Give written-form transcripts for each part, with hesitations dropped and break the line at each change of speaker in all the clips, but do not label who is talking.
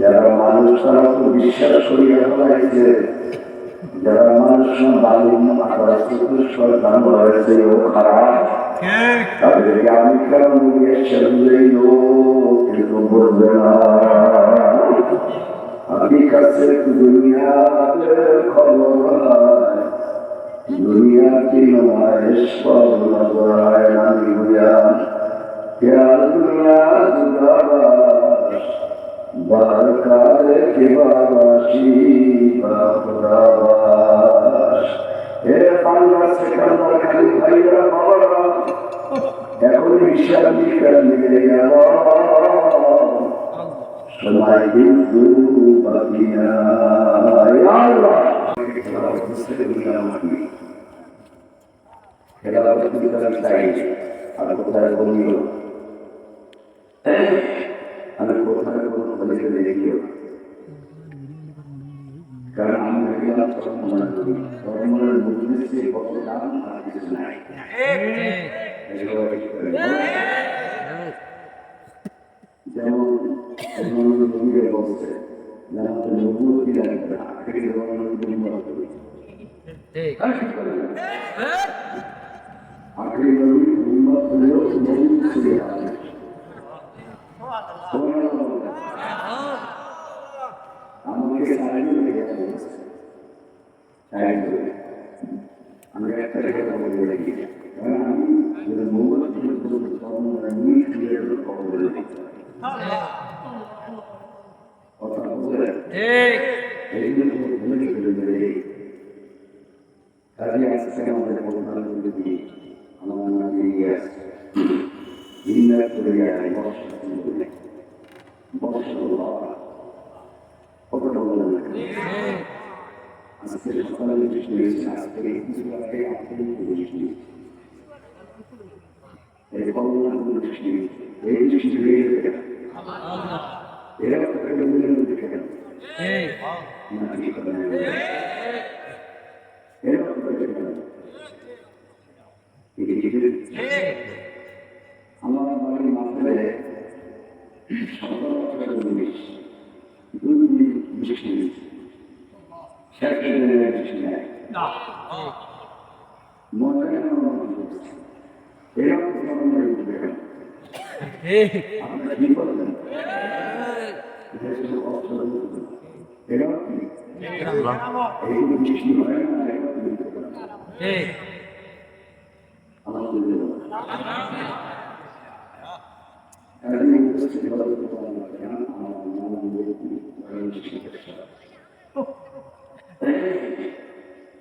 যারা মানুষ তারা বিশ্বাস করিয়া ফেলাইছে, যারা মানুষ দান হয়েছে ও খারাপ, তাদেরকে আমি কেন কিন্তু বলবে না। আমি কাছে দুনিয়াতে খবর দুনিয়া কি নয় নজরায় নামি হইয়া দুনিয়া বারকারে কেবাসী বাবরাবাস হে বাংলা সেখানকার খালি ভাইরা বাবারা এখন বিশ্বাস করে মিলে গেল সময় কিন্তু বাকি না। আমি কোথায় কোনো বলেছে দেখিও, কারণ আমি ভেবেছিলাম মনে করি ধর্মের মধ্যে কত দাম আর কিছু নাই। যেমন নবীর বলছে আমাকে আমি একটা বলে দেখি আজকে সকালে বৃষ্টি হয়েছে, আজকে কিছু আগে বৃষ্টি বৃষ্টি এই বৃষ্টি হয়ে গেছে এরা দেখে গেল আমার বাড়ির মাথায় বৃষ্টি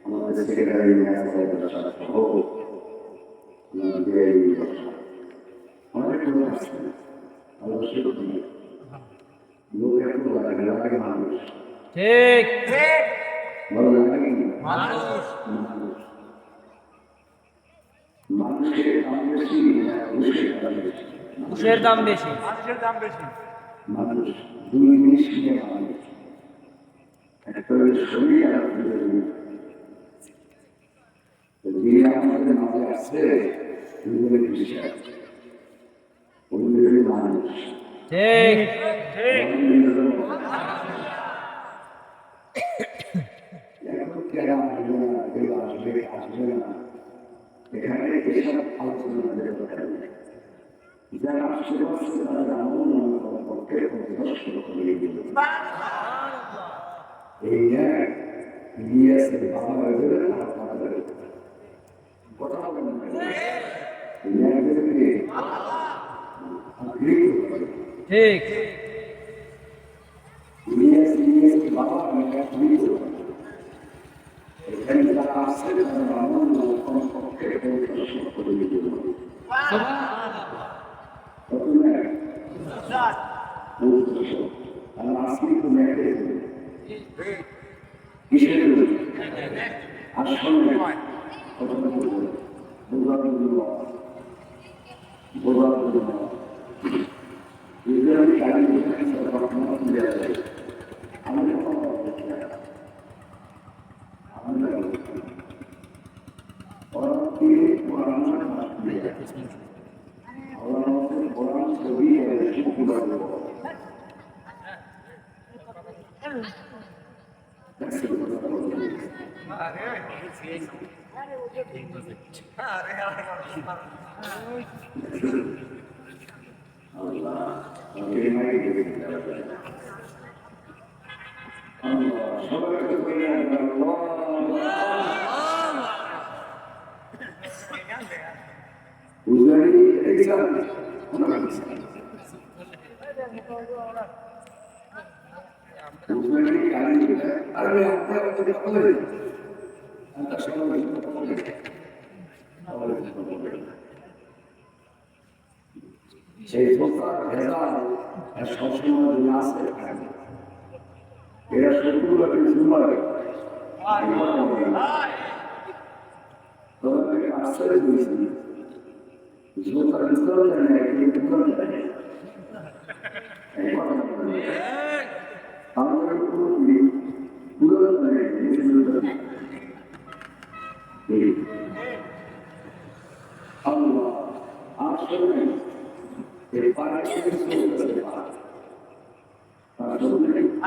আমাদের সেক্রেটারি অনেক লোক আসছে লোক এত লাগে মানুষ ঠিক ভালো লাগে মানুষের দাম বেশি ঘুষের দাম বেশি মানুষ দুই জিনিস কিনে মানুষ একটা শরীর আর আমাদের মাঝে আসছে মানুষ এখানে এসব আলোচনা যারা আসতে পারছে তারা পক্ষে শুরু করে দিল এই বাবা কথা হবে না ঠিক বাবা এখানে যারা আসছে পক্ষে শুরু করে দিল আমি সেই প্রকার ভেজাল সবসময় না আসতে থাকে এরা শত্রুরাকে জুমারে তোমাকে আশ্রয় দিয়েছি জোতার ভিতর জানে কিন্তু জানে আমাদের পুরোপুরি পুরো জানে আল্লাহ আসলে এই পাড়ায়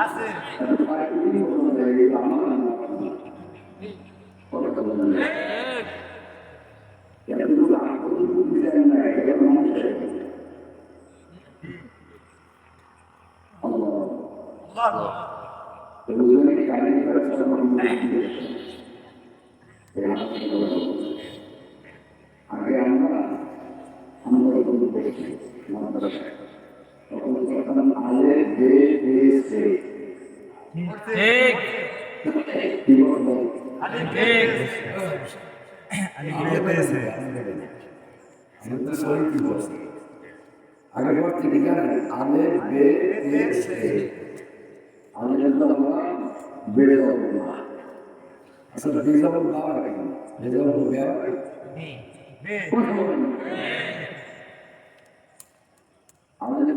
আছে আমার কথা বলেন আগে আমরা আলে দে সে আগে পড়তে জানেন আলে বে সে আমি বেড়ে যাবো না আসলে বেজাবল পাওয়া কেন বেজাবল আমাদের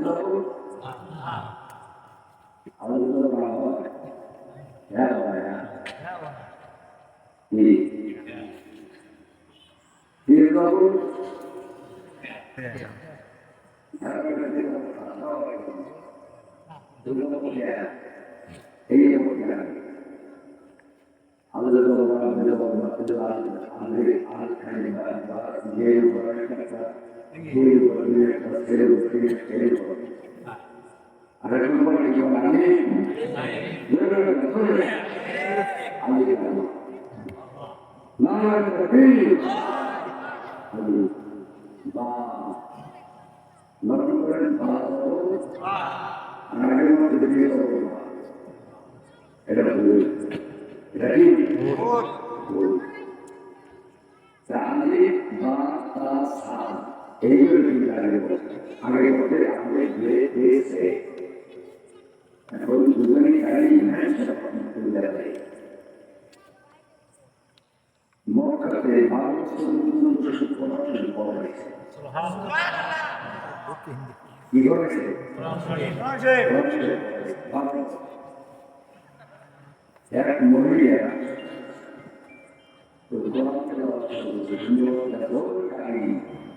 এক মহিলা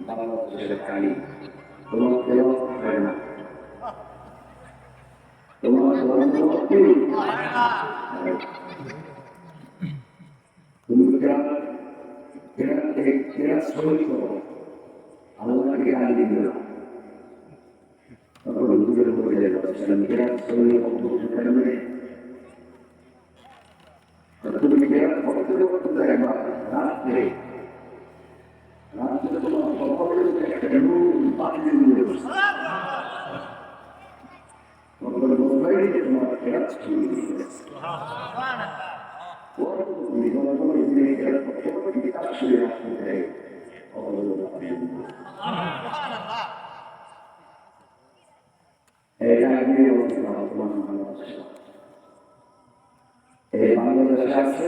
বাংলাদেশের কালী তোমাকে হয় না তোমার তুমি শরীর করো আল্লাহকে গালি দিবে না তখন নিজের মধ্যে শরীর তুমি করতে একবার রাত্রে তোমার পাঠিয়ে দিলে তোমার কেরাত ছুঁয়ে দিয়েছে বাংলাদেশে আসছে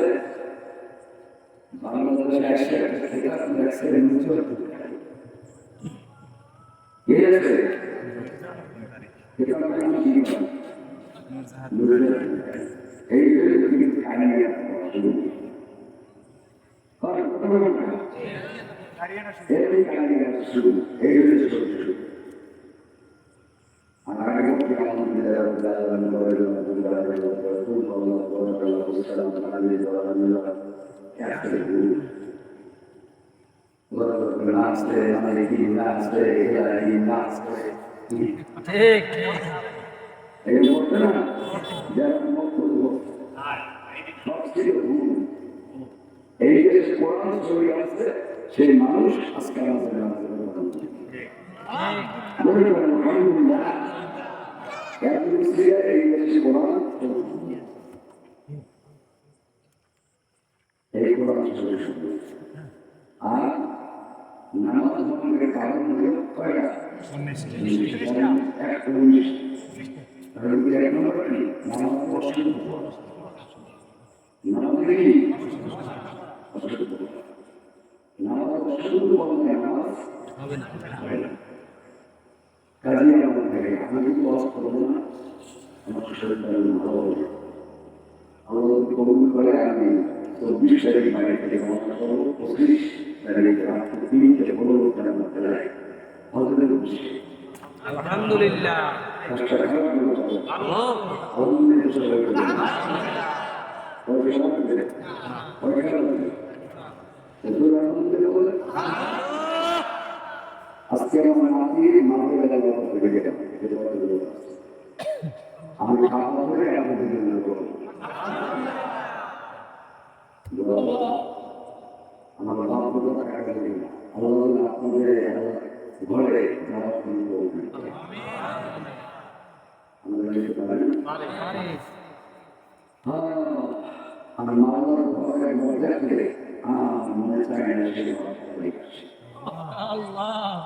ঠিক
এই যে কোরআন ছড়িয়ে আছে সেই মানুষ আজকে আমাদের আলহামদুলিল্লাহ এই দেশে কোরআন এই কোরআন আর নামাজ ভঙ্গের কারণ হলো কয়টা? 19 এক নম্বর কি নামাজ পছন্দ নামাজ কি নামাজ পছন্দ বলতে নামাজ হবে না কাজে আমাদের আমি কিন্তু বস করবো না আমার শরীর ভালো হবে আমাদের কবুল করে আমি 24 তারিখ বাড়ি থেকে মনে করবো 25 তারিখ রাত 3 থেকে 15 তারিখ মধ্যে লাগে হজরের খুশি
আলহামদুলিল্লাহ
আজকে আমার নাতির মাকে আমি খাওয়া করে আমার বাবা টাকা গেলে আল্লাহ আপনাদের ঘরে আমার মা ঘরে মজা করে মনে চায় না
আল্লাহ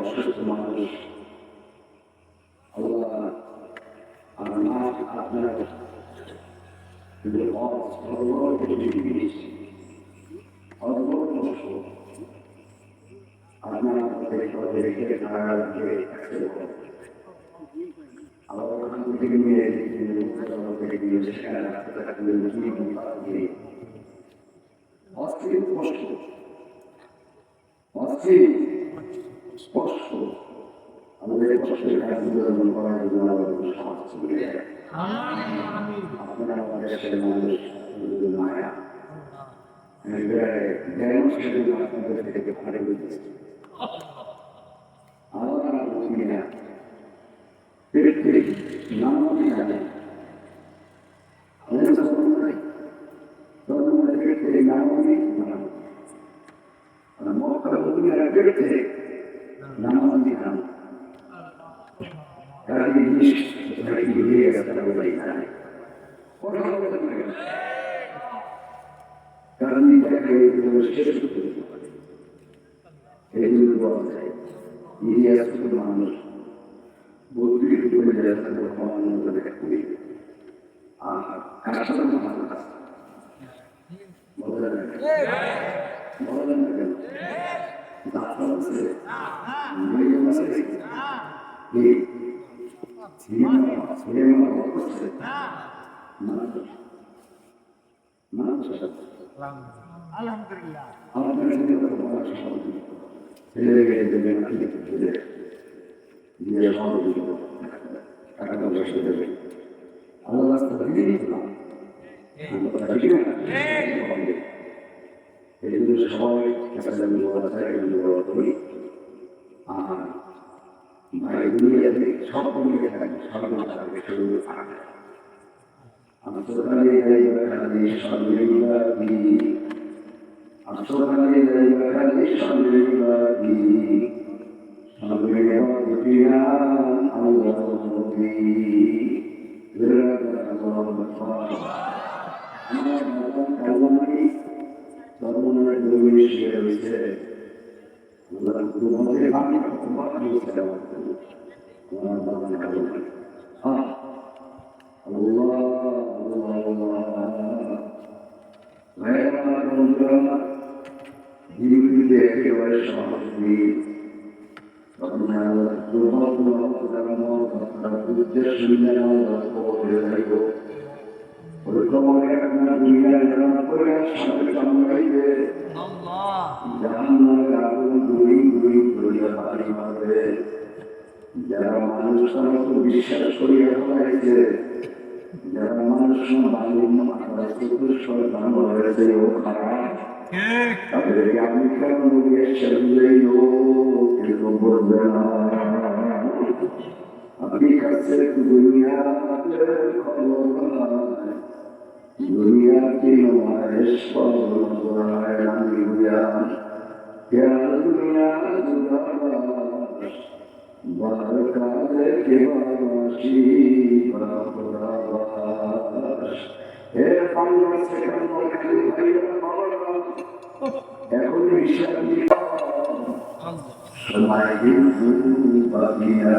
অসুস্থ মানুষ আল্লাহ আপনার স্পষ্ট আমাদের কষ্টের কাজগুলো করার জন্য আপনারা আমাদের সাথে মানুষ মায়া আপনাদের থেকে ফাটে বুঝেছি আমরা বুঝি না নামাজি জানেন নামাজি নাম কারণ মানুষ আর কার সাথে বলেন না কেন ডাক্তার আছে মেডিকেল আছে আলহামদুলিল্লাহ
সবাই ভাই দুনিয়াতে সব মিলে থাকে সব থাকবে শুরু থাকবে আমার আসলে খালি সামনে বাকি সামনে বাকিয়া আল্লাহ নবী সর্বনাশ দরবারে শুয়ে রয়েছে আল্লাহ তোমাদের আমি তোমার দিয়েছে আমার বাবা কালমাই আল্লাহ আল্লাহ মেহমান বন্ধুরা জীবনীতে একেবারে সহজ নেই আপনার উদ্দেশ্য করে থাকব যারা মানুষ বিশ্বাস করিয়া হয়েছে যারা মানুষ হয়েছে ও খারাপ তাদেরকে আপনি কেন বলবে না আপনি কাছে দুনিয়াতে খবর दुनिया की नुमाइश पर दुनिया क्या दुनिया जुदाबाश बारकाले के बाशी बाश हे पांडव से करो खाली भाईरा बाबा এখন বিশাল সময় কিন্তু বাকিয়া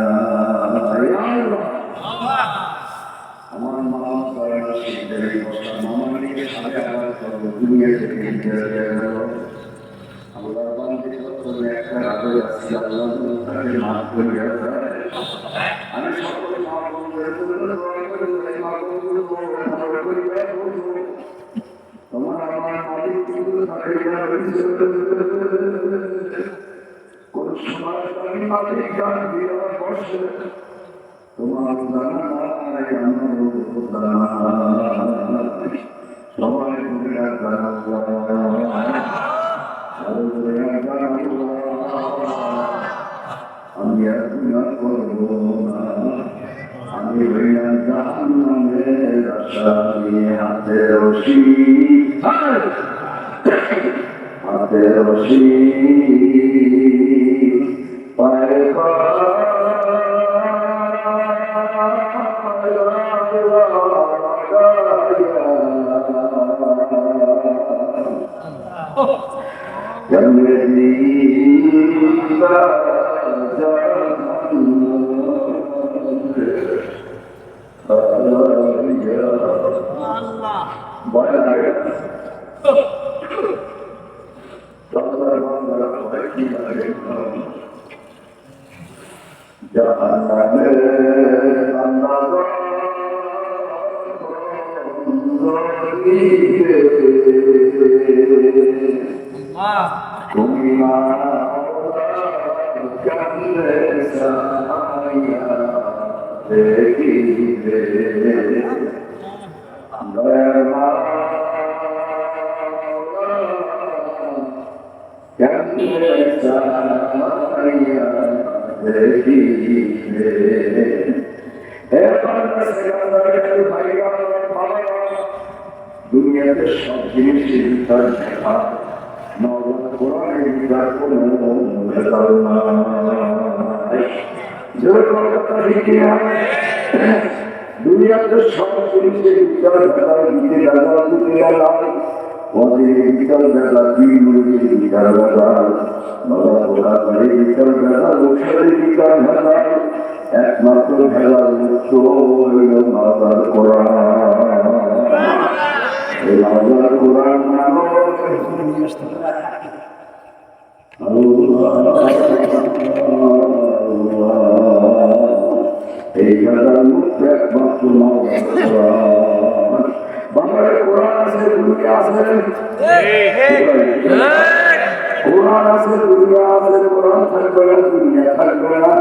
আমার মা বাবা শিখে মামাকে সাথে আবার করবো দুনিয়া থেকে আল্লাহ বান্দি সকলে একটা রাতে আসছি আল্লাহ তাকে মাফ করে আমি সকলে মা বন্ধুদের তোমার আমার মালিক কিন্তু তাকে কোন সময় আমি মালিক গান দিয়ে বসে তোমার সবাই আমি করবো না আমি হাতে রশি হাতে রশি পায়ে দুনিয়াতে সব জিনিসের ভিতর দেখা নওয়াজ কোরআনের ভিতর কোনো ভেজাল নাই জোর কথা লিখে দুনিয়াতে সব জিনিসের ভিতর ভেজাল দিতে ভেজাল দিতে ভেজাল মদের ভিতর ভেজাল দুই মুরগির ভিতর ভেজাল নওয়াজ কোরআনের ভিতর ভেজাল ঔষধের ভিতর ভেজাল একমাত্র ভেজাল মুক্ত হইল নওয়াজ কোরআন আল্লাহ কোরআন এই ভেজাল মুক্ত একমাত্র বাংলার কোরআন আছে দুনিয়া আছে কোরআন আছে দুনিয়া আছে কোরআন থাকবে না দুনিয়া থাকবে না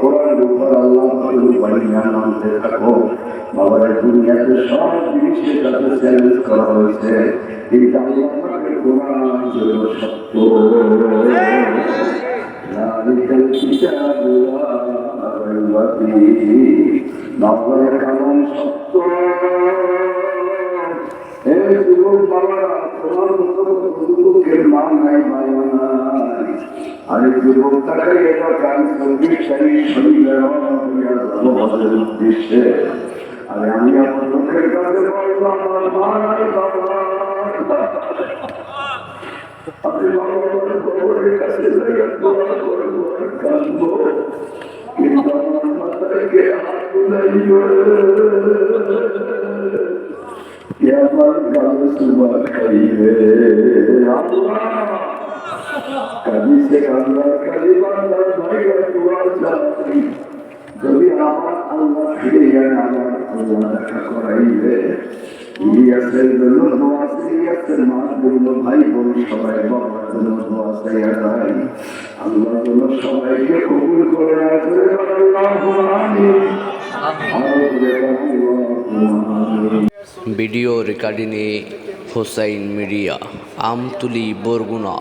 কোরআন উপর আল্লাহ মানতে থাকো বাবার দুনিয়াতে সব জিনিসের সাথে চ্যালেঞ্জ করা হয়েছে কিন্তু আল্লাহর কোরআন হলো সত্য নালিকাল কিতাবুল্লাহ নবরের কালাম সত্য এই যুবক বাবারা তোমার মতো যুবকের মা নাই বাবা নাই। আরে যুবক তাকাই এটা কাজ করবি সেই শরীরের আমাদের উদ্দেশ্যে। আরে আমি আমার লোকের কাছে বলবো আমার মা নাই বাবা, আমি বাবার খবরের কাছে দোয়া করবো আর কাঁদবো, কিন্তু আমার মাথায় কে হাত বুলাইবে, কে আমার গালে সুবা খাইবে। কাঁদিছে কান্দার কালি বান্দার ভাইয়ের দোয়া চাই, যদি আমার আল্লাহ ফিরিয়ে আমার আল্লাহ দেখা করাইবে। ইলিয়াসের জন্য দোয়া, ইলিয়াসের মা বলল ভাই বোন সবাই বাবার জন্য দোয়া চাইয়া যায়, আল্লাহ জন্য সবাইকে কবুল করে নেয়।
ভিডিও রেকর্ডিংয়ে হোসাইন মিডিয়া, আমতুলি, বরগুনা।